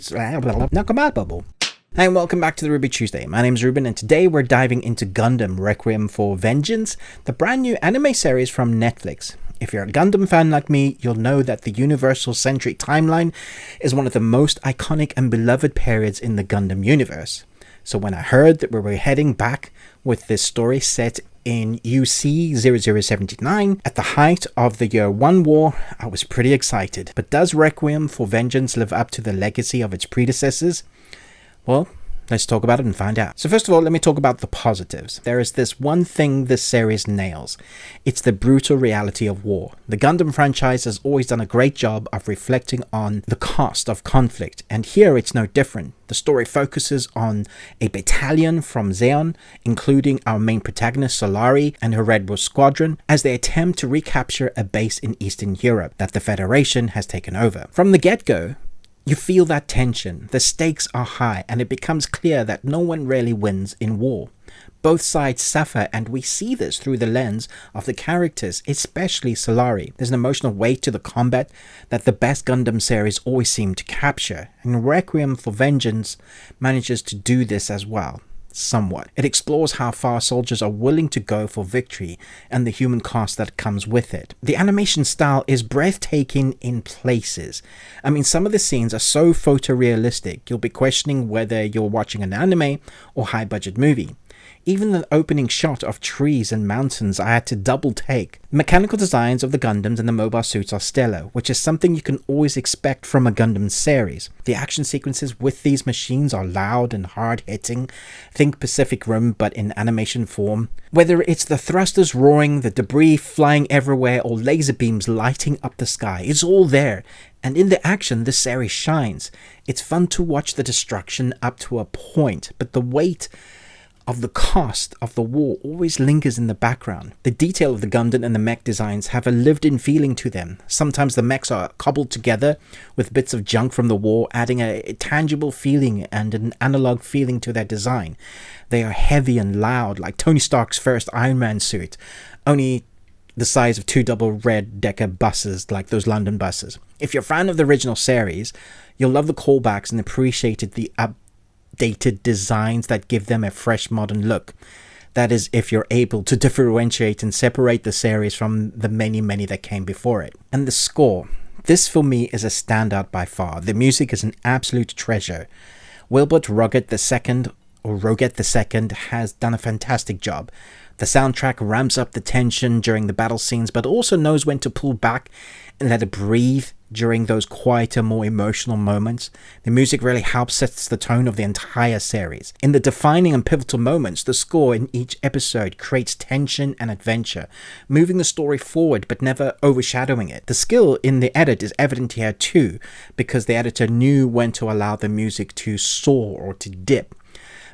Bubble. Hi and welcome back to the Ruby Tuesday. My name's Ruben and today we're diving into Gundam Requiem for Vengeance, the brand new anime series from Netflix. If you're a Gundam fan like me, you'll know that the Universal-centric timeline is one of the most iconic and beloved periods in the Gundam universe. So when I heard that we were heading back with this story set in UC 0079 at the height of the Year 1 war, I was pretty excited. But does Requiem for Vengeance live up to the legacy of its predecessors? Well, let's talk about it and find out. So first of all, let me talk about the positives. There is this one thing this series nails. It's the brutal reality of war. The Gundam franchise has always done a great job of reflecting on the cost of conflict, and here it's no different. The story focuses on a battalion from Zeon, including our main protagonist Solari and her Red Wolf Squadron, as they attempt to recapture a base in Eastern Europe that the Federation has taken over. From the get-go, you feel that tension, the stakes are high, and it becomes clear that no one really wins in war. Both sides suffer, and we see this through the lens of the characters, especially Solari. There's an emotional weight to the combat that the best Gundam series always seem to capture, and Requiem for Vengeance manages to do this as well. Somewhat. It explores how far soldiers are willing to go for victory and the human cost that comes with it. The animation style is breathtaking in places. I mean, some of the scenes are so photorealistic, you'll be questioning whether you're watching an anime or high-budget movie. Even the opening shot of trees and mountains I had to double take. The mechanical designs of the Gundams and the mobile suits are stellar, which is something you can always expect from a Gundam series. The action sequences with these machines are loud and hard-hitting. Think Pacific Rim, but in animation form. Whether it's the thrusters roaring, the debris flying everywhere, or laser beams lighting up the sky, it's all there. And in the action, this series shines. It's fun to watch the destruction up to a point, but the weight of the cost of the war always lingers in the background. The detail of the Gundam and the mech designs have a lived-in feeling to them. Sometimes the mechs are cobbled together with bits of junk from the war, adding a tangible feeling and an analog feeling to their design. They are heavy and loud, like Tony Stark's first Iron Man suit, only the size of two double red-decker buses like those London buses. If you're a fan of the original series, you'll love the callbacks and appreciated the updated designs that give them a fresh modern look. That is, if you're able to differentiate and separate the series from the many that came before it. And the score. This for me is a standout by far. The music is an absolute treasure. Wilbert Roget II has done a fantastic job. The soundtrack ramps up the tension during the battle scenes, but also knows when to pull back and let it breathe during those quieter, more emotional moments. The music really helps set the tone of the entire series. In the defining and pivotal moments, the score in each episode creates tension and adventure, moving the story forward but never overshadowing it. The skill in the edit is evident here too, because the editor knew when to allow the music to soar or to dip.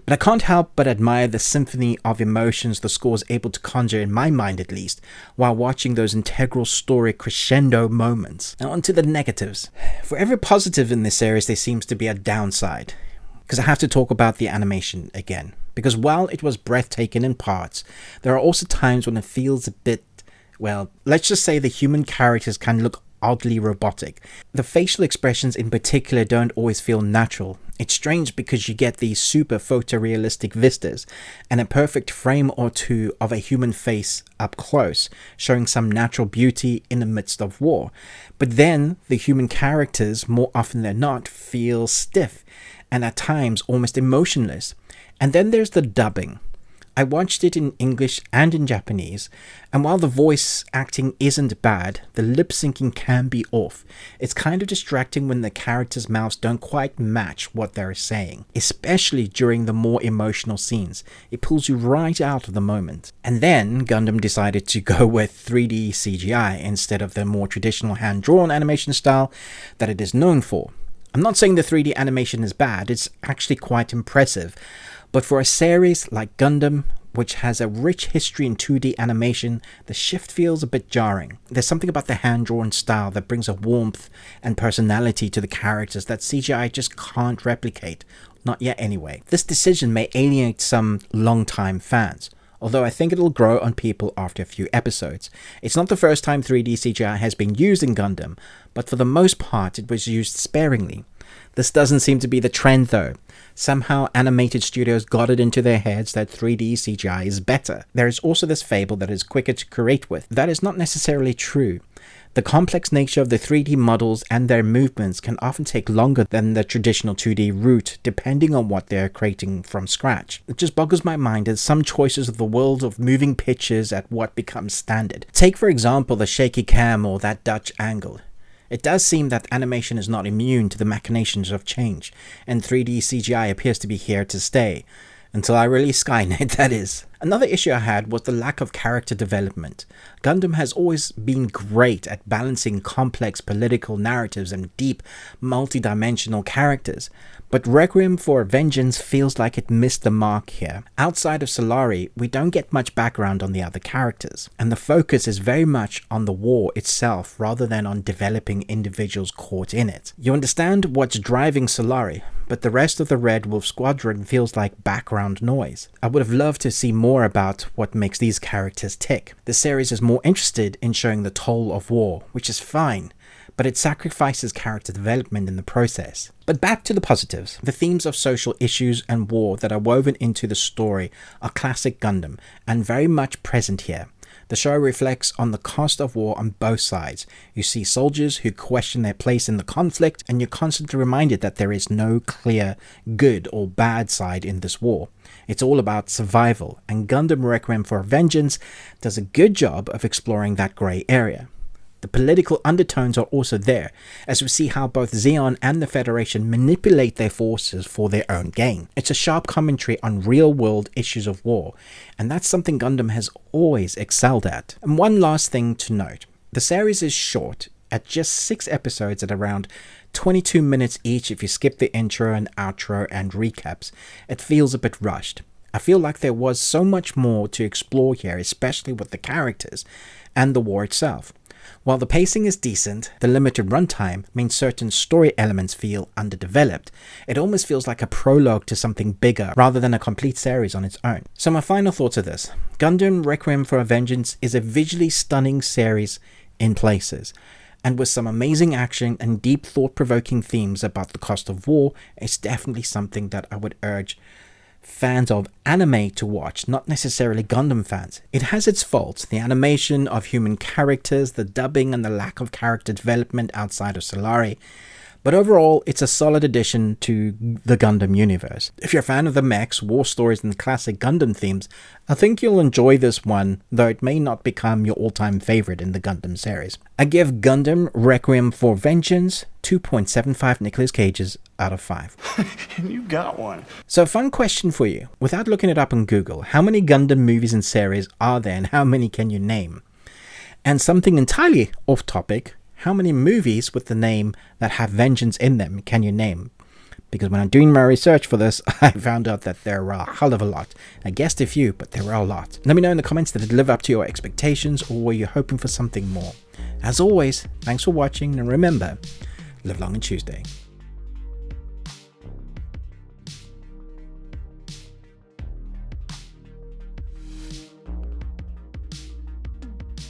But I can't help but admire the symphony of emotions the score is able to conjure, in my mind at least, while watching those integral story crescendo moments. Now on to the negatives. For every positive in this series, there seems to be a downside. Because I have to talk about the animation again. Because while it was breathtaking in parts, there are also times when it feels a bit, well, let's just say the human characters can look oddly robotic. The facial expressions in particular don't always feel natural. It's strange because you get these super photorealistic vistas and a perfect frame or two of a human face up close, showing some natural beauty in the midst of war. But then the human characters, more often than not, feel stiff and at times almost emotionless. And then there's the dubbing. I watched it in English and in Japanese, and while the voice acting isn't bad, the lip syncing can be off. It's kind of distracting when the characters' mouths don't quite match what they're saying, especially during the more emotional scenes. It pulls you right out of the moment. And then Gundam decided to go with 3D CGI instead of the more traditional hand-drawn animation style that it is known for. I'm not saying the 3D animation is bad, it's actually quite impressive. But for a series like Gundam, which has a rich history in 2D animation, the shift feels a bit jarring. There's something about the hand-drawn style that brings a warmth and personality to the characters that CGI just can't replicate. Not yet anyway. This decision may alienate some long-time fans, although I think it'll grow on people after a few episodes. It's not the first time 3D CGI has been used in Gundam, but for the most part it was used sparingly. This doesn't seem to be the trend though. Somehow animated studios got it into their heads that 3D CGI is better. There is also this fable that is quicker to create with. That is not necessarily true. The complex nature of the 3D models and their movements can often take longer than the traditional 2D route, depending on what they're creating from scratch. It just boggles my mind at some choices of the world of moving pictures at what becomes standard. Take for example the shaky cam or that Dutch angle. It does seem that animation is not immune to the machinations of change, and 3D CGI appears to be here to stay. Until I release Skynet, that is. Another issue I had was the lack of character development. Gundam has always been great at balancing complex political narratives and deep, multi-dimensional characters, but Requiem for a Vengeance feels like it missed the mark here. Outside of Solari, we don't get much background on the other characters, and the focus is very much on the war itself rather than on developing individuals caught in it. You understand what's driving Solari, but the rest of the Red Wolf Squadron feels like background noise. I would have loved to see more about what makes these characters tick. The series is more interested in showing the toll of war, which is fine, but it sacrifices character development in the process. But back to the positives. The themes of social issues and war that are woven into the story are classic Gundam, and very much present here. The show reflects on the cost of war on both sides. You see soldiers who question their place in the conflict, and you're constantly reminded that there is no clear good or bad side in this war. It's all about survival, and Gundam Requiem for Vengeance does a good job of exploring that grey area. The political undertones are also there, as we see how both Zeon and the Federation manipulate their forces for their own gain. It's a sharp commentary on real-world issues of war, and that's something Gundam has always excelled at. And one last thing to note, the series is short, at just 6 episodes at around 22 minutes each if you skip the intro and outro and recaps. It feels a bit rushed. I feel like there was so much more to explore here, especially with the characters and the war itself. While the pacing is decent, the limited runtime means certain story elements feel underdeveloped. It almost feels like a prologue to something bigger rather than a complete series on its own. So my final thoughts are this. Gundam Requiem for a Vengeance is a visually stunning series in places, and with some amazing action and deep thought-provoking themes about the cost of war, it's definitely something that I would urge fans of anime to watch, not necessarily Gundam fans. It has its faults, the animation of human characters, the dubbing and the lack of character development outside of Solari, but overall it's a solid addition to the Gundam universe. If you're a fan of the mechs, war stories and classic Gundam themes, I think you'll enjoy this one, though it may not become your all-time favorite in the Gundam series. I give Gundam Requiem for Vengeance 2.75 Nicolas Cages out of 5. You got one. So a fun question for you. Without looking it up on Google, how many Gundam movies and series are there and how many can you name? And something entirely off topic, how many movies with the name that have vengeance in them can you name? Because when I'm doing my research for this, I found out that there are a hell of a lot. I guessed a few, but there are a lot. Let me know in the comments, did it live up to your expectations or were you hoping for something more? As always, thanks for watching and remember, live long and Tuesday.